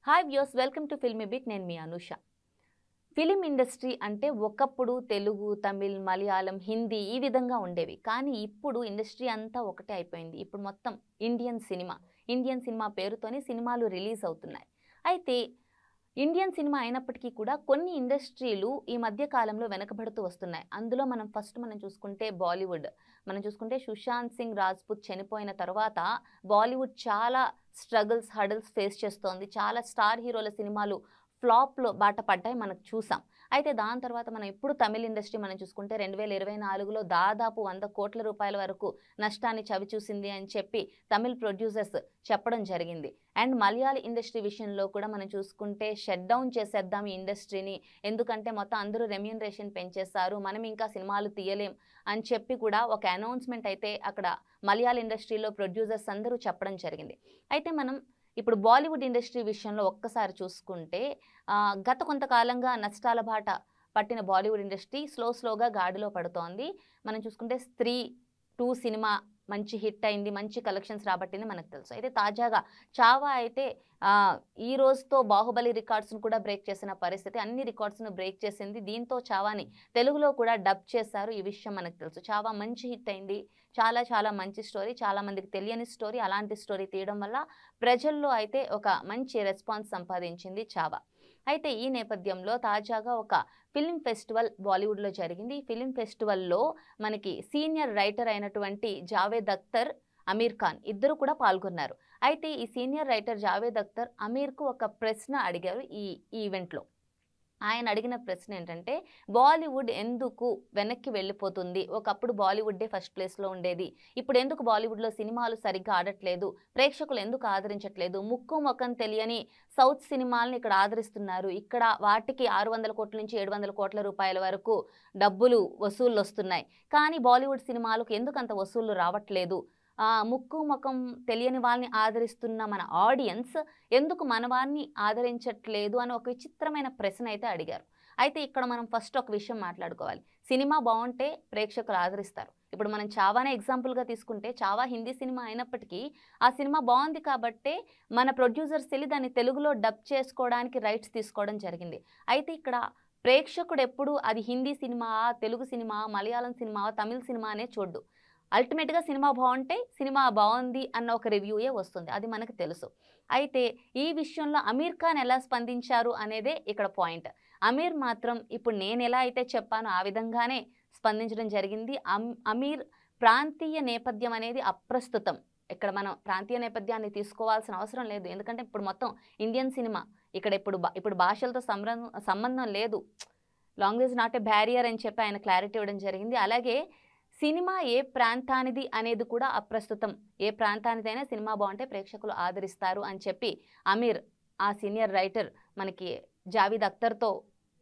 Hi views, welcome to filmy bit. నేను మీ Anusha. Film industry అంటే ఒకప్పుడు తెలుగు, తమిళ్, మలయాళం, హిందీ ఈ విధంగా ఉండేవి. కానీ ఇప్పుడు ఇండస్ట్రీ అంతా ఒకటే అయిపోయింది. ఇప్పుడు మొత్తం ఇండియన్ సినిమా పేరుతోనే సినిమాలు రిలీజ్ అవుతున్నాయి. అయితే ఇండియన్ సినిమా అయినప్పటికీ కూడా కొన్ని ఇండస్ట్రీలు ఈ మధ్య కాలంలో వెనకబడుతూ వస్తున్నాయి. అందులో మనం చూసుకుంటే బాలీవుడ్. మనం చూసుకుంటే సుశాంత్ సింగ్ రాజ్పుత్ చనిపోయిన తర్వాత బాలీవుడ్ చాలా స్ట్రగుల్స్, హడల్స్ ఫేస్ చేస్తోంది. చాలా స్టార్ హీరోల సినిమాలు ఫ్లాప్లో బాట పడ్డాయి, మనకు చూసాం. అయితే దాని తర్వాత మనం ఇప్పుడు తమిళ ఇండస్ట్రీ మనం చూసుకుంటే 2024లో దాదాపు 100 కోట్ల రూపాయల వరకు నష్టాన్ని చవిచూసింది అని చెప్పి తమిళ్ ప్రొడ్యూసర్స్ చెప్పడం జరిగింది. అండ్ మలయాళ ఇండస్ట్రీ విషయంలో కూడా మనం చూసుకుంటే షట్ డౌన్ చేసేద్దాం ఈ ఇండస్ట్రీని, ఎందుకంటే మొత్తం అందరూ రెమ్యూనరేషన్ పెంచేస్తారు, మనం ఇంకా సినిమాలు తీయలేం అని చెప్పి కూడా ఒక అనౌన్స్మెంట్ అయితే అక్కడ మలయాళ ఇండస్ట్రీలో ప్రొడ్యూసర్స్ అందరూ చెప్పడం జరిగింది. అయితే మనం ఇప్పుడు బాలీవుడ్ ఇండస్ట్రీ విషయంలో ఒక్కసారి చూసుకుంటే గత కొంతకాలంగా నష్టాల బాట పట్టిన బాలీవుడ్ ఇండస్ట్రీ స్లోగా గాడిలో పడుతోంది. మనం చూసుకుంటే స్త్రీ 2 సినిమా మంచి హిట్ అయింది, మంచి కలెక్షన్స్ రాబట్టింది మనకు తెలుసు. అయితే తాజాగా చావా అయితే ఈ రోజుతో బాహుబలి రికార్డ్స్ను కూడా బ్రేక్ చేసిన పరిస్థితి, అన్ని రికార్డ్స్ను బ్రేక్ చేసింది. దీంతో చావాని తెలుగులో కూడా డబ్ చేశారు. ఈ విషయం మనకు తెలుసు. చావా మంచి హిట్ అయింది, చాలా మంచి స్టోరీ, చాలా మందికి తెలియని స్టోరీ. అలాంటి స్టోరీ తీయడం వల్ల ప్రజల్లో అయితే ఒక మంచి రెస్పాన్స్ సంపాదించింది చావా. అయితే ఈ నేపథ్యంలో తాజాగా ఒక ఫిల్మ్ ఫెస్టివల్ బాలీవుడ్లో జరిగింది. ఈ ఫిల్మ్ ఫెస్టివల్లో మనకి సీనియర్ రైటర్ అయినటువంటి జావేద్ అఖ్తర్, అమీర్ ఖాన్ ఇద్దరు కూడా పాల్గొన్నారు. అయితే ఈ సీనియర్ రైటర్ జావేద్ అఖ్తర్ అమీర్కు ఒక ప్రశ్న అడిగారు ఈ ఈవెంట్లో. ఆయన అడిగిన ప్రశ్న ఏంటంటే, బాలీవుడ్ ఎందుకు వెనక్కి వెళ్ళిపోతుంది? ఒకప్పుడు బాలీవుడ్డే ఫస్ట్ ప్లేస్లో ఉండేది, ఇప్పుడు ఎందుకు బాలీవుడ్లో సినిమాలు సరిగ్గా ఆడట్లేదు, ప్రేక్షకులు ఎందుకు ఆదరించట్లేదు, ముక్కు మొక్కం తెలియని సౌత్ సినిమాలను ఇక్కడ ఆదరిస్తున్నారు, ఇక్కడ వాటికి 600 కోట్ల నుంచి 700 కోట్ల రూపాయల వరకు డబ్బులు వసూళ్ళు వస్తున్నాయి, కానీ బాలీవుడ్ సినిమాలకు ఎందుకు అంత వసూళ్ళు రావట్లేదు, ముక్కు ముఖం తెలియని వాళ్ళని ఆదరిస్తున్న మన ఆడియన్స్ ఎందుకు మన వారిని ఆదరించట్లేదు అని ఒక విచిత్రమైన ప్రశ్న అయితే అడిగారు. అయితే ఇక్కడ మనం ఫస్ట్ ఒక విషయం మాట్లాడుకోవాలి. సినిమా బాగుంటే ప్రేక్షకులు ఆదరిస్తారు. ఇప్పుడు మనం చావానే ఎగ్జాంపుల్గా తీసుకుంటే, చావా హిందీ సినిమా అయినప్పటికీ ఆ సినిమా బాగుంది కాబట్టే మన ప్రొడ్యూసర్స్ వెళ్ళి దాన్ని తెలుగులో డబ్ చేసుకోవడానికి రైట్స్ తీసుకోవడం జరిగింది. అయితే ఇక్కడ ప్రేక్షకుడు ఎప్పుడు అది Hindi cinema, Telugu cinema, Malayalam cinema, తమిళ సినిమా అనే చూడ్డు. అల్టిమేట్గా సినిమా బాగుంటే సినిమా బాగుంది అన్న ఒక రివ్యూయే వస్తుంది, అది మనకు తెలుసు. అయితే ఈ విషయంలో అమీర్ ఖాన్ ఎలా స్పందించారు అనేదే ఇక్కడ పాయింట్. అమీర్ మాత్రం ఇప్పుడు నేను ఎలా అయితే చెప్పానో ఆ విధంగానే స్పందించడం జరిగింది. అమీర్ ప్రాంతీయ నేపథ్యం అనేది అప్రస్తుతం. ఇక్కడ మనం ప్రాంతీయ నేపథ్యాన్ని తీసుకోవాల్సిన అవసరం లేదు, ఎందుకంటే ఇప్పుడు మొత్తం ఇండియన్ సినిమా. ఇక్కడ ఇప్పుడు భాషలతో సంబంధం లేదు. లాంగ్వేజ్ నాట్ ఏ బ్యారియర్ అని చెప్పి ఆయన క్లారిటీ ఇవ్వడం జరిగింది. అలాగే సినిమా ఏ ప్రాంతానిది అనేది కూడా అప్రస్తుతం. ఏ ప్రాంతానిదైనా సినిమా బాగుంటే ప్రేక్షకులు ఆదరిస్తారు అని చెప్పి అమీర్, ఆ సీనియర్ రైటర్ మనకి జావేద్ అఖ్తర్తో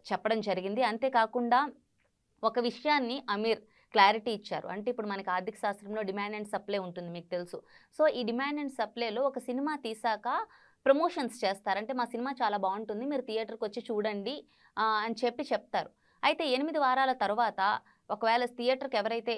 చెప్పడం జరిగింది. అంతేకాకుండా ఒక విషయాన్ని అమీర్ క్లారిటీ ఇచ్చారు. అంటే ఇప్పుడు మనకి ఆర్థిక శాస్త్రంలో డిమాండ్ అండ్ సప్లై ఉంటుంది, మీకు తెలుసు. సో ఈ డిమాండ్ అండ్ సప్లైలో ఒక సినిమా తీసాక ప్రమోషన్స్ చేస్తారు. అంటే మా సినిమా చాలా బాగుంటుంది, మీరు థియేటర్కి వచ్చి చూడండి అని చెప్తారు. అయితే 8 వారాల తర్వాత ఒకవేళ థియేటర్కి ఎవరైతే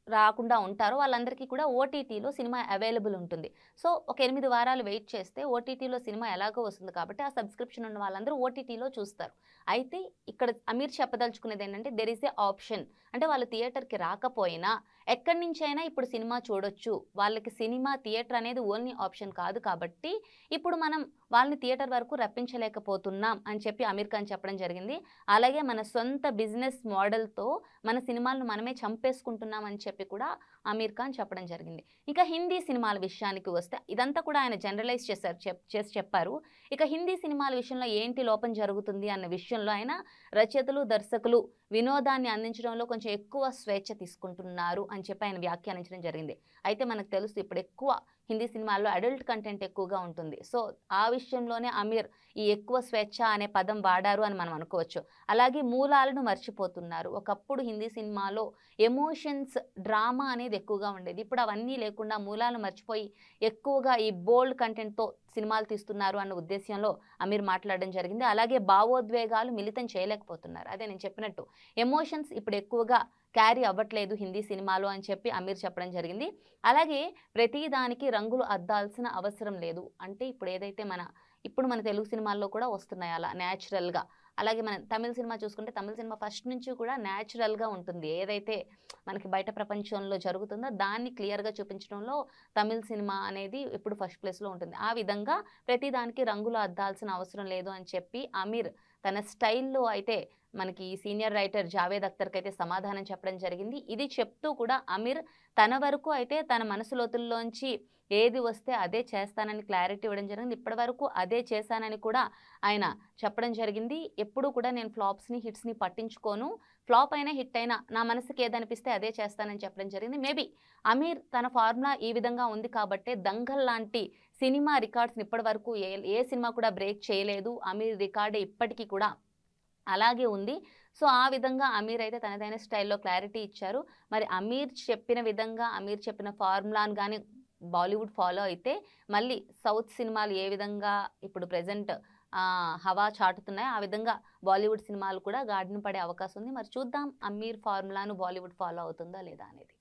రాకుండా ఉంటారో వాళ్ళందరికీ కూడా ఓటీటీలో సినిమా అవైలబుల్ ఉంటుంది. సో ఒక 8 వారాలు వెయిట్ చేస్తే ఓటీటీలో సినిమా ఎలాగో వస్తుంది కాబట్టి ఆ సబ్స్క్రిప్షన్ ఉన్న వాళ్ళందరూ ఓటీటీలో చూస్తారు. అయితే ఇక్కడ అమీర్ చెప్పదలుచుకునేది ఏంటంటే, దెర్ ఈస్ ఏ ఆప్షన్. అంటే వాళ్ళు థియేటర్కి రాకపోయినా ఎక్కడి నుంచైనా ఇప్పుడు సినిమా చూడొచ్చు. వాళ్ళకి సినిమా థియేటర్ అనేది ఓన్లీ ఆప్షన్ కాదు కాబట్టి ఇప్పుడు మనం వాళ్ళని థియేటర్ వరకు రప్పించలేకపోతున్నాం అని చెప్పి అమీర్ ఖాన్ చెప్పడం జరిగింది. అలాగే మన సొంత బిజినెస్ మోడల్తో మన సినిమాలను మనమే చంపేసుకుంటున్నాం అని చెప్పి కూడా అమీర్ ఖాన్ చెప్పడం జరిగింది. ఇక హిందీ సినిమాల విషయానికి వస్తే ఇదంతా కూడా ఆయన జనరలైజ్ చేసి చెప్పారు. ఇక హిందీ సినిమాల విషయంలో ఏంటి లోపం జరుగుతుంది అన్న విషయంలో ఆయన రచయితలు, దర్శకులు వినోదాన్ని అందించడంలో కొంచెం ఎక్కువ స్వేచ్ఛ తీసుకుంటున్నారు అని చెప్పి ఆయన వ్యాఖ్యానించడం జరిగింది. అయితే మనకు తెలుసు ఇప్పుడు ఎక్కువ హిందీ సినిమాల్లో అడల్ట్ కంటెంట్ ఎక్కువగా ఉంటుంది. సో ఆ విషయంలోనే అమీర్ ఈ ఎక్కువ స్వేచ్ఛ అనే పదం వాడారు అని మనం అనుకోవచ్చు. అలాగే మూలాలను మర్చిపోతున్నారు. ఒకప్పుడు హిందీ సినిమాలో ఎమోషన్స్, డ్రామా అనేది ఎక్కువగా ఉండేది. ఇప్పుడు అవన్నీ లేకుండా మూలాలను మర్చిపోయి ఎక్కువగా ఈ బోల్డ్ కంటెంట్తో సినిమాలు తీస్తున్నారు అన్న ఉద్దేశంలో అమీర్ మాట్లాడడం జరిగింది. అలాగే భావోద్వేగాలు మిళితం చేయలేకపోతున్నారు. అదే నేను చెప్పినట్టు ఎమోషన్స్ ఇప్పుడు ఎక్కువగా క్యారీ అవ్వట్లేదు హిందీ సినిమాలో అని చెప్పి అమీర్ చెప్పడం జరిగింది. అలాగే ప్రతిదానికి రంగులు అద్దాల్సిన అవసరం లేదు. అంటే ఇప్పుడు ఏదైతే మన ఇప్పుడు మన తెలుగు సినిమాల్లో కూడా వస్తున్నాయి అలా న్యాచురల్గా. అలాగే మనం తమిళ సినిమా చూసుకుంటే తమిళ సినిమా ఫస్ట్ నుంచి కూడా న్యాచురల్గా ఉంటుంది. ఏదైతే మనకి బయట ప్రపంచంలో జరుగుతుందో దాన్ని క్లియర్గా చూపించడంలో తమిళ సినిమా అనేది ఎప్పుడు ఫస్ట్ ప్లేస్లో ఉంటుంది. ఆ విధంగా ప్రతిదానికి రంగులు అద్దాల్సిన అవసరం లేదు అని చెప్పి అమీర్ తన స్టైల్లో అయితే మనకి సీనియర్ రైటర్ జావేద్ అఖ్తర్కి అయితే సమాధానం చెప్పడం జరిగింది. ఇది చెప్తూ కూడా అమీర్ తన వరకు అయితే తన మనసు లోతుల్లోంచి ఏది వస్తే అదే చేస్తానని క్లారిటీ ఇవ్వడం జరిగింది. ఇప్పటి వరకు అదే చేశానని కూడా ఆయన చెప్పడం జరిగింది. ఎప్పుడు కూడా నేను ఫ్లాప్స్ని హిట్స్ని పట్టించుకోను, ఫ్లాప్ అయినా హిట్ అయినా నా మనసుకి ఏదనిపిస్తే అదే చేస్తానని చెప్పడం జరిగింది. మేబీ అమీర్ తన ఫార్ములా ఈ విధంగా ఉంది కాబట్టే దంగల్ లాంటి సినిమా రికార్డ్స్ని ఇప్పటి వరకు ఏ సినిమా కూడా బ్రేక్ చేయలేదు. అమీర్ రికార్డే ఇప్పటికీ కూడా అలాగే ఉంది. సో ఆ విధంగా అమీర్ అయితే తనదైన స్టైల్లో క్లారిటీ ఇచ్చారు. మరి అమీర్ చెప్పిన విధంగా అమీర్ చెప్పిన ఫార్ములాను కానీ బాలీవుడ్ ఫాలో అయితే మళ్ళీ సౌత్ సినిమాలు ఏ విధంగా ఇప్పుడు ప్రెజెంట్ హవా చాటుతున్నాయో ఆ విధంగా బాలీవుడ్ సినిమాలు కూడా గాడిన పడే అవకాశం ఉంది. మరి చూద్దాం అమీర్ ఫార్ములాను బాలీవుడ్ ఫాలో అవుతుందా లేదా అనేది.